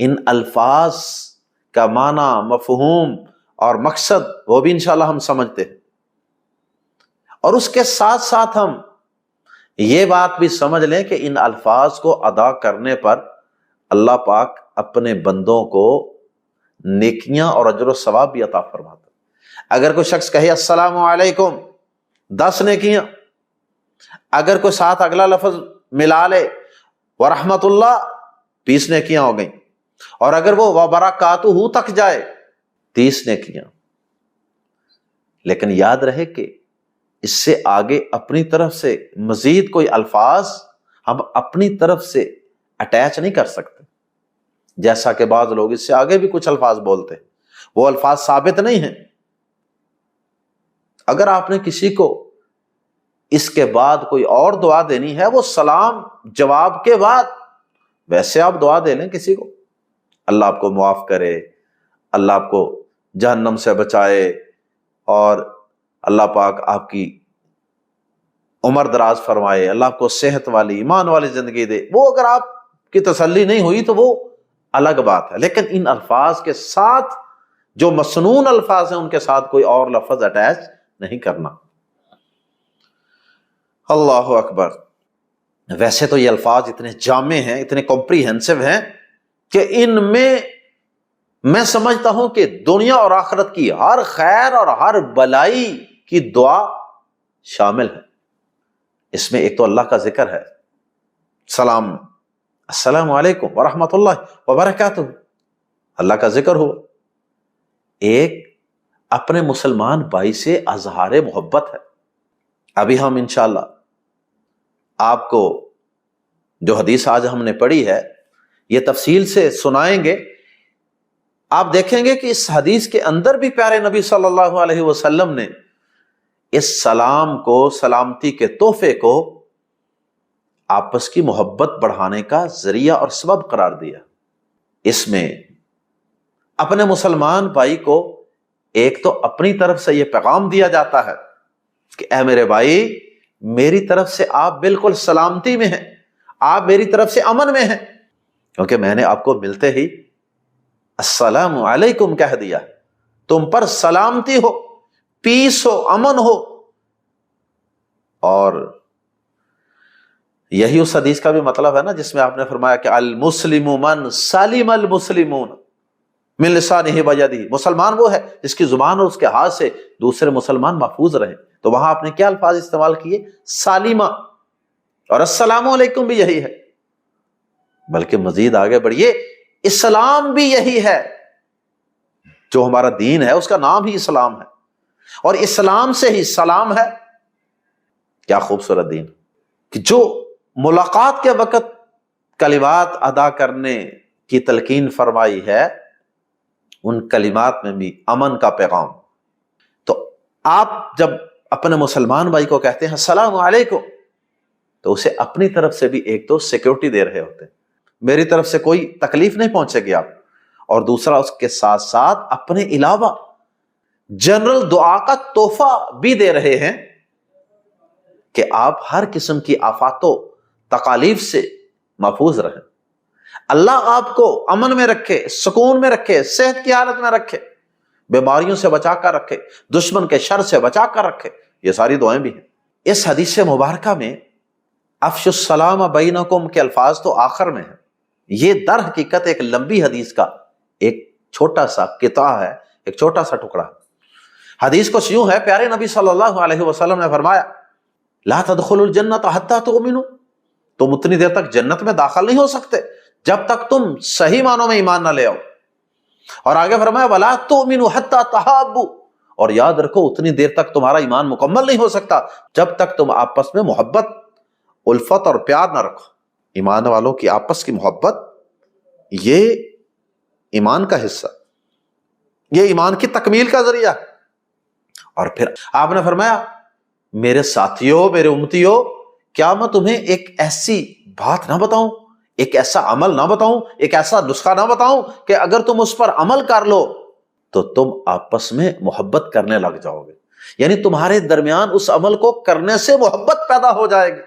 ان الفاظ کا معنی، مفہوم اور مقصد وہ بھی انشاءاللہ ہم سمجھتے ہیں، اور اس کے ساتھ ساتھ ہم یہ بات بھی سمجھ لیں کہ ان الفاظ کو ادا کرنے پر اللہ پاک اپنے بندوں کو نیکیاں اور اجر و ثواب بھی عطا فرماتا ہے۔ اگر کوئی شخص کہے السلام علیکم 10 نیکیاں، اگر کوئی ساتھ اگلا لفظ ملا لے ورحمت اللہ 20 نیکیاں ہو گئیں، اور اگر وہ وبرکاتہ تک جائے 30 نیکیاں۔ لیکن یاد رہے کہ اس سے آگے اپنی طرف سے مزید کوئی الفاظ ہم اپنی طرف سے اٹیچ نہیں کر سکتے، جیسا کہ بعض لوگ اس سے آگے بھی کچھ الفاظ بولتے ہیں، وہ الفاظ ثابت نہیں ہیں۔ اگر آپ نے کسی کو اس کے بعد کوئی اور دعا دینی ہے، وہ سلام جواب کے بعد ویسے آپ دعا دے لیں کسی کو، اللہ آپ کو معاف کرے، اللہ آپ کو جہنم سے بچائے، اور اللہ پاک آپ کی عمر دراز فرمائے، اللہ آپ کو صحت والی ایمان والی زندگی دے، وہ اگر آپ کی تسلی نہیں ہوئی تو وہ الگ بات ہے۔ لیکن ان الفاظ کے ساتھ جو مسنون الفاظ ہیں ان کے ساتھ کوئی اور لفظ اٹیچ نہیں کرنا۔ اللہ اکبر۔ ویسے تو یہ الفاظ اتنے جامع ہیں، اتنے کمپریہنسو ہیں کہ ان میں سمجھتا ہوں کہ دنیا اور آخرت کی ہر خیر اور ہر بلائی کی دعا شامل ہے۔ اس میں ایک تو اللہ کا ذکر ہے، سلام، السلام علیکم ورحمۃ اللہ وبرکاتہ، اللہ کا ذکر ہو۔ ایک اپنے مسلمان بھائی سے اظہار محبت ہے۔ ابھی ہم انشاءاللہ آپ کو جو حدیث آج ہم نے پڑھی ہے یہ تفصیل سے سنائیں گے۔ آپ دیکھیں گے کہ اس حدیث کے اندر بھی پیارے نبی صلی اللہ علیہ وسلم نے اس سلام کو، سلامتی کے تحفے کو آپس کی محبت بڑھانے کا ذریعہ اور سبب قرار دیا۔ اس میں اپنے مسلمان بھائی کو ایک تو اپنی طرف سے یہ پیغام دیا جاتا ہے کہ اے میرے بھائی، میری طرف سے آپ بالکل سلامتی میں ہیں، آپ میری طرف سے امن میں ہیں، کیونکہ میں نے آپ کو ملتے ہی السلام علیکم کہہ دیا، تم پر سلامتی ہو، پیس ہو، امن ہو۔ اور یہی اس حدیث کا بھی مطلب ہے نا جس میں آپ نے فرمایا کہ المسلم من سلم المسلمون من لسانہ ویدہ، مسلمان وہ ہے جس کی زبان اور اس کے ہاتھ سے دوسرے مسلمان محفوظ رہیں۔ تو وہاں آپ نے کیا الفاظ استعمال کیے؟ سالمہ، اور السلام علیکم بھی یہی ہے، بلکہ مزید آگے بڑھیے، اسلام بھی یہی ہے، جو ہمارا دین ہے اس کا نام ہی اسلام ہے، اور اسلام سے ہی سلام ہے۔ کیا خوبصورت دین کہ جو ملاقات کے وقت کلمات ادا کرنے کی تلقین فرمائی ہے، ان کلمات میں بھی امن کا پیغام۔ تو آپ جب اپنے مسلمان بھائی کو کہتے ہیں السلام علیکم، تو اسے اپنی طرف سے بھی ایک تو سیکیورٹی دے رہے ہوتے ہیں، میری طرف سے کوئی تکلیف نہیں پہنچے گی آپ، اور دوسرا اس کے ساتھ ساتھ اپنے علاوہ جنرل دعا کا تحفہ بھی دے رہے ہیں کہ آپ ہر قسم کی آفات و تکالیف سے محفوظ رہیں، اللہ آپ کو امن میں رکھے، سکون میں رکھے، صحت کی حالت میں رکھے، بیماریوں سے بچا کر رکھے، دشمن کے شر سے بچا کر رکھے۔ یہ ساری دعائیں بھی ہیں۔ اس حدیث مبارکہ میں افشوا السلام بینکم کے الفاظ تو آخر میں ہیں۔ یہ در حقیقت ایک لمبی حدیث کا ایک چھوٹا سا قطعہ ہے، ایک چھوٹا سا ٹکڑا۔ حدیث کو یوں ہے، پیارے نبی صلی اللہ علیہ وسلم نے فرمایا لا تدخلوا الجنۃ حتی تؤمنوا، تم اتنی دیر تک جنت میں داخل نہیں ہو سکتے جب تک تم صحیح معنوں میں ایمان نہ لے آؤ۔ اور آگے فرمایا ولا تؤمنوا حتی تحابوا، اور یاد رکھو اتنی دیر تک تمہارا ایمان مکمل نہیں ہو سکتا جب تک تم آپس میں محبت، الفت اور پیار نہ رکھو۔ ایمان والوں کی آپس کی محبت یہ ایمان کا حصہ، یہ ایمان کی تکمیل کا ذریعہ ہے۔ اور پھر آپ نے فرمایا میرے ساتھیوں، میرے امتیوں، کیا میں تمہیں ایک ایسی بات نہ بتاؤں، ایک ایسا عمل نہ بتاؤں، ایک ایسا نسخہ نہ بتاؤں کہ اگر تم اس پر عمل کر لو تو تم آپس میں محبت کرنے لگ جاؤ گے، یعنی تمہارے درمیان اس عمل کو کرنے سے محبت پیدا ہو جائے گی۔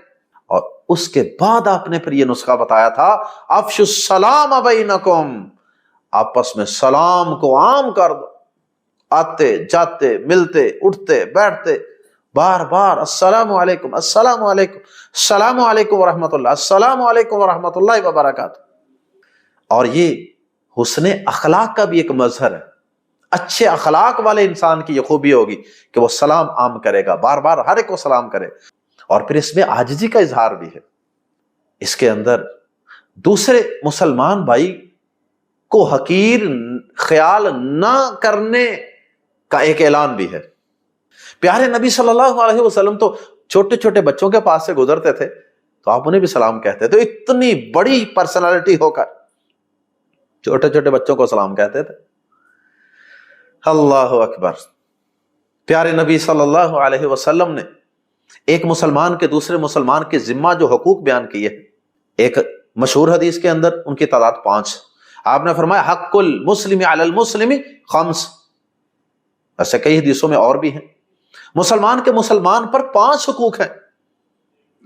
اور اس کے بعد آپ نے پھر یہ نسخہ بتایا تھا افشوا السلام بینکم، آپس میں سلام کو عام کر دو، آتے جاتے ملتے اٹھتے بیٹھتے بار بار السلام علیکم السلام علیکم السلام علیکم ورحمۃ اللہ السلام علیکم ورحمۃ اللہ وبرکاتہ۔ اور یہ حسن اخلاق کا بھی ایک مظہر ہے، اچھے اخلاق والے انسان کی یہ خوبی ہوگی کہ وہ سلام عام کرے گا، بار بار ہر ایک کو سلام کرے۔ اور پھر اس میں عاجزی کا اظہار بھی ہے، اس کے اندر دوسرے مسلمان بھائی کو حقیر خیال نہ کرنے کا ایک اعلان بھی ہے۔ پیارے نبی صلی اللہ علیہ وسلم تو چھوٹے چھوٹے بچوں کے پاس سے گزرتے تھے تو آپ انہیں بھی سلام کہتے تھے، تو اتنی بڑی پرسنالٹی ہو کر چھوٹے چھوٹے بچوں کو سلام کہتے تھے۔ اللہ اکبر۔ پیارے نبی صلی اللہ علیہ وسلم نے ایک مسلمان کے دوسرے مسلمان کے ذمہ جو حقوق بیان کیے، ایک مشہور حدیث کے اندر ان کی تعداد 5، آپ نے فرمایا حق المسلم علی المسلم 5۔ ایسے کئی حدیثوں میں اور بھی ہیں۔ مسلمان کے مسلمان پر 5 حقوق ہیں،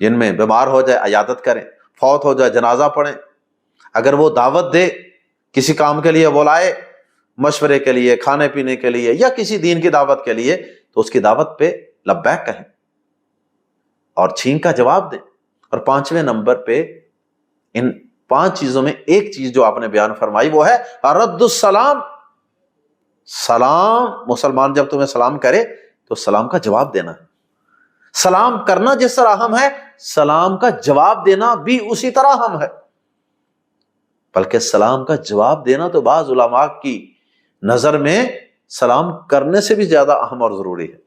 جن میں بیمار ہو جائے عیادت کریں، فوت ہو جائے جنازہ پڑھیں، اگر وہ دعوت دے کسی کام کے لیے بلائے، مشورے کے لیے، کھانے پینے کے لیے یا کسی دین کی دعوت کے لیے، تو اس کی دعوت پہ لبیک کہیں اور چھینک کا جواب دیں۔ اور 5ویں نمبر پہ ان 5 چیزوں میں ایک چیز جو آپ نے بیان فرمائی وہ ہے رد السلام۔ سلام، مسلمان جب تمہیں سلام کرے تو سلام کا جواب دینا ہے۔ سلام کرنا جس طرح اہم ہے، سلام کا جواب دینا بھی اسی طرح اہم ہے، بلکہ سلام کا جواب دینا تو بعض علماء کی نظر میں سلام کرنے سے بھی زیادہ اہم اور ضروری ہے۔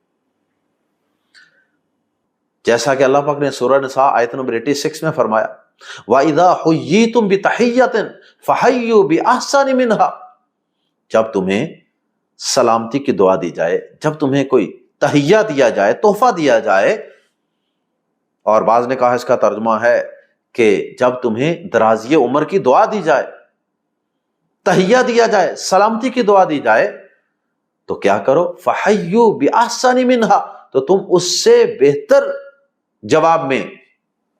جیسا کہ اللہ پاک نے سورہ نساء آیت نمبر 86 میں فرمایا وَإِذَا حُيِّيتُم بِتَحِيَّةٍ فَحَيُّوا بِأَحْسَنِ مِنْهَا، جب تمہیں سلامتی کی دعا دی جائے، جب تمہیں کوئی تحیہ دیا جائے، تحفہ دیا جائے، اور بعض نے کہا اس کا ترجمہ ہے کہ جب تمہیں درازی عمر کی دعا دی جائے، تحیہ دیا جائے، سلامتی کی دعا دی جائے، تو کیا کرو فَحَيُّوا بِأَحْسَنِ مِنْهَا، تو تم اس سے بہتر جواب میں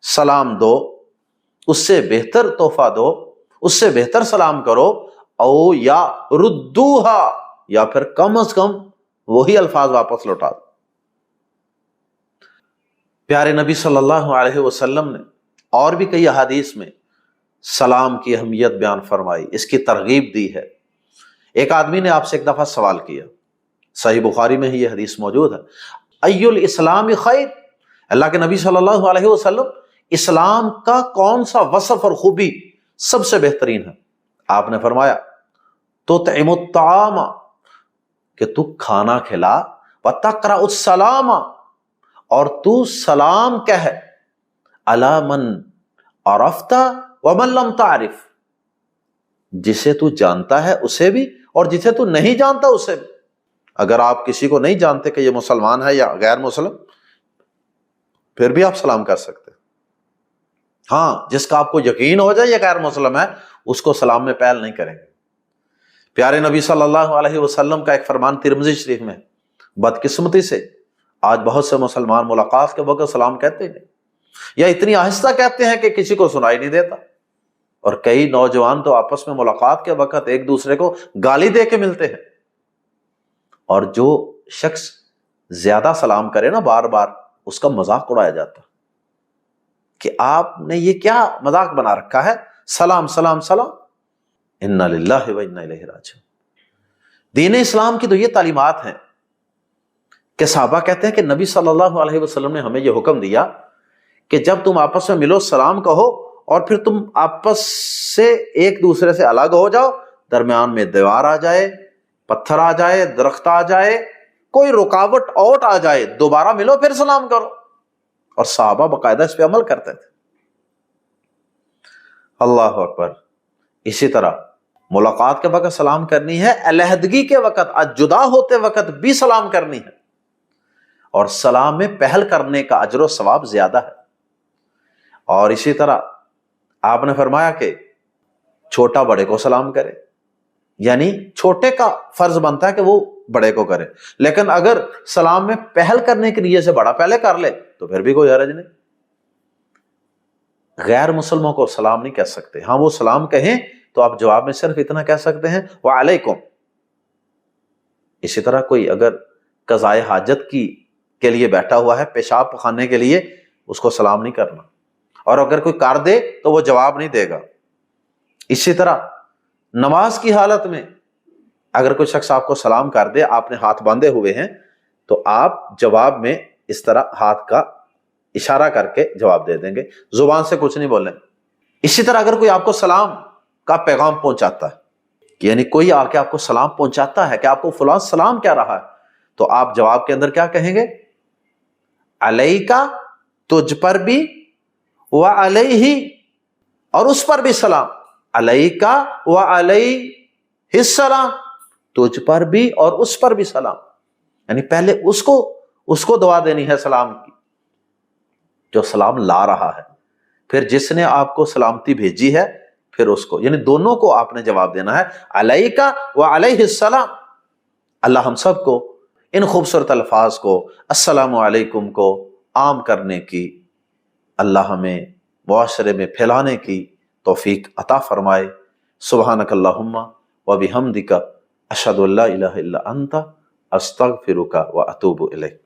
سلام دو، اس سے بہتر تحفہ دو، اس سے بہتر سلام کرو، او یا ردوہا، یا پھر کم از کم وہی الفاظ واپس لوٹا دو۔ پیارے نبی صلی اللہ علیہ وسلم نے اور بھی کئی احادیث میں سلام کی اہمیت بیان فرمائی، اس کی ترغیب دی ہے۔ ایک آدمی نے آپ سے ایک دفعہ سوال کیا، صحیح بخاری میں ہی یہ حدیث موجود ہے، ای الاسلام خیر، اللہ کے نبی صلی اللہ علیہ وسلم اسلام کا کون سا وصف اور خوبی سب سے بہترین ہے؟ آپ نے فرمایا تطعم الطعام، کہ تو کھانا کھلا، وتقرأ السلام، اور تو سلام کہے، علی من عرفت ومن لم تعرف، جسے تو جانتا ہے اسے بھی اور جسے تو نہیں جانتا اسے بھی۔ اگر آپ کسی کو نہیں جانتے کہ یہ مسلمان ہے یا غیر مسلم، پھر بھی آپ سلام کر سکتے۔ ہاں، جس کا آپ کو یقین ہو جائے یہ غیر مسلم ہے، اس کو سلام میں پہل نہیں کریں گے۔ پیارے نبی صلی اللہ علیہ وسلم کا ایک فرمان ترمذی شریف میں، بدقسمتی سے آج بہت سے مسلمان ملاقات کے وقت سلام کہتے ہیں، یا اتنی آہستہ کہتے ہیں کہ کسی کو سنائی نہیں دیتا، اور کئی نوجوان تو آپس میں ملاقات کے وقت ایک دوسرے کو گالی دے کے ملتے ہیں۔ اور جو شخص زیادہ سلام کرے نا بار بار، اس کا مذاق اڑایا جاتا کہ آپ نے یہ کیا مذاق بنا رکھا ہے، سلام سلام سلام۔ انا للہ و انا الیہ راجعون۔ دین اسلام کی تو یہ تعلیمات ہیں کہ صحابہ کہتے ہیں کہ نبی صلی اللہ علیہ وسلم نے ہمیں یہ حکم دیا کہ جب تم آپس میں ملو سلام کہو، اور پھر تم آپس سے ایک دوسرے سے الگ ہو جاؤ، درمیان میں دیوار آ جائے، پتھر آ جائے، درخت آ جائے، کوئی رکاوٹ اوٹ آ جائے، دوبارہ ملو پھر سلام کرو۔ اور صحابہ باقاعدہ اس پہ عمل کرتے تھے۔ اللہ اکبر۔ اسی طرح ملاقات کے وقت سلام کرنی ہے، علیحدگی کے وقت، جدا ہوتے وقت بھی سلام کرنی ہے، اور سلام میں پہل کرنے کا اجر و ثواب زیادہ ہے۔ اور اسی طرح آپ نے فرمایا کہ چھوٹا بڑے کو سلام کرے، یعنی چھوٹے کا فرض بنتا ہے کہ وہ بڑے کو کرے، لیکن اگر سلام میں پہل کرنے کے لیے سے بڑا پہلے کر لے تو پھر بھی کوئی حرج نہیں۔ غیر مسلموں کو سلام نہیں کہہ سکتے، ہاں وہ سلام کہیں تو آپ جواب میں صرف اتنا کہہ سکتے ہیں وعلیکم۔ اسی طرح کوئی اگر قضائے حاجت کے لیے بیٹھا ہوا ہے، پیشاب پخانے کے لیے، اس کو سلام نہیں کرنا، اور اگر کوئی کر دے تو وہ جواب نہیں دے گا۔ اسی طرح نماز کی حالت میں اگر کوئی شخص آپ کو سلام کر دے، آپ نے ہاتھ باندھے ہوئے ہیں، تو آپ جواب میں اس طرح ہاتھ کا اشارہ کر کے جواب دے دیں گے، زبان سے کچھ نہیں بولیں۔ اسی طرح اگر کوئی آپ کو سلام کا پیغام پہنچاتا ہے، یعنی کوئی آ کے آپ کو سلام پہنچاتا ہے کہ آپ کو فلاں سلام کیا رہا ہے، تو آپ جواب کے اندر کیا کہیں گے؟ علیکا، تجھ پر بھی، وعلیہ، اور اس پر بھی سلام۔ علیکا وعلیہ السلام، تجھ پر بھی اور اس پر بھی سلام، یعنی پہلے اس کو دعا دینی ہے سلام کی جو سلام لا رہا ہے، پھر جس نے آپ کو سلامتی بھیجی ہے پھر اس کو، یعنی دونوں کو آپ نے جواب دینا ہے، علیکا وعلیہ السلام۔ اللہ ہم سب کو ان خوبصورت الفاظ کو، السلام علیکم کو عام کرنے کی، اللہ ہمیں معاشرے میں پھیلانے کی توفیق عطا فرمائے۔ سبحانک اللہم وبحمدک، اشہد ان لا الہ الا انت، استغفرک واتوب الیک۔